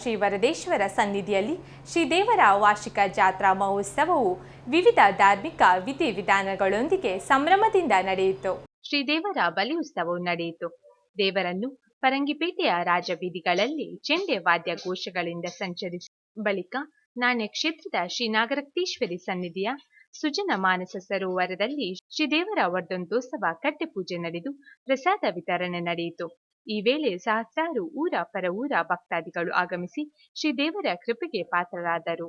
ಶ್ರೀ ವರದೇಶ್ವರ ಸನ್ನಿಧಿಯಲ್ಲಿ ಶ್ರೀದೇವರ ವಾರ್ಷಿಕ ಜಾತ್ರಾ ಮಹೋತ್ಸವವು ವಿವಿಧ ಧಾರ್ಮಿಕ ವಿಧಿವಿಧಾನಗಳೊಂದಿಗೆ ಸಂಭ್ರಮದಿಂದ ನಡೆಯಿತು. ಶ್ರೀದೇವರ ಬಲಿ ಉತ್ಸವವು ನಡೆಯಿತು. ದೇವರನ್ನು ಪರಂಗಿಪೇಟೆಯ ರಾಜಬೀದಿಗಳಲ್ಲಿ ಚೆಂಡೆ ವಾದ್ಯ ಘೋಷಗಳಿಂದ ಸಂಚರಿಸಿ ಬಳಿಕ ನಾಣ್ಯ ಕ್ಷೇತ್ರದ ಶ್ರೀ ನಾಗರಕ್ತೇಶ್ವರಿ ಸನ್ನಿಧಿಯ ಸುಜನ ಮಾನಸ ಸರೋವರದಲ್ಲಿ ಶ್ರೀದೇವರ ವರ್ಧಂತೋತ್ಸವ ಕಟ್ಟೆಪೂಜೆ ನಡೆದು ಪ್ರಸಾದ ವಿತರಣೆ ನಡೆಯಿತು. ಈ ವೇಳೆ ಸಹಸ್ರಾರು ಊರ ಪರವೂರ ಭಕ್ತಾದಿಗಳು ಆಗಮಿಸಿ ಶ್ರೀದೇವರ ಕೃಪೆಗೆ ಪಾತ್ರರಾದರು.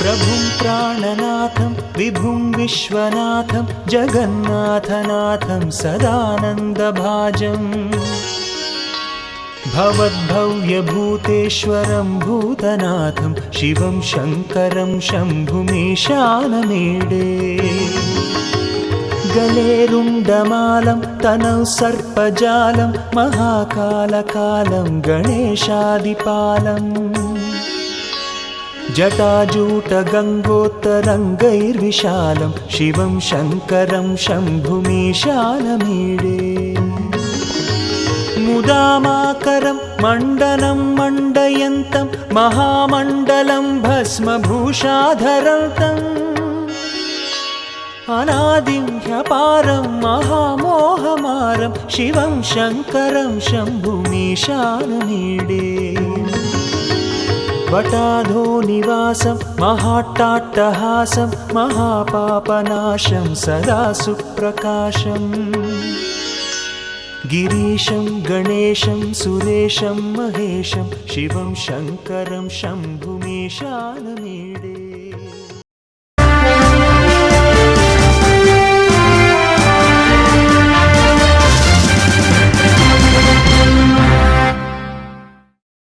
प्रभुं प्राणनाथं विभुं विश्वनाथं जगन्नाथनाथं सदानन्दभाजम् भवद्भव्यभूतेश्वरं भूतनाथं शिवं शङ्करं शम्भुमीशानमीडे गलेरुण्डमालं तनौ सर्पजालं महाकालकालं गणेशादिपालम् जटाजूटगङ्गोत्तरङ्गैर्विशालं शिवं शङ्करं शम्भुमीशानमीडे मुदामाकरं मण्डलं मण्डयन्तं महामण्डलं भस्मभूषाधरन्तम् अनादिं ह्यपारं महामोहमारं शिवं शङ्करं शम्भुमीशानमीडे वटाधोनिवासं महाट्टाट्टहासं महापापनाशं सदा सुप्रकाशम् गिरीशं गणेशं सुरेशं महेशं शिवं शङ्करं शम्भुमीशानमीडे।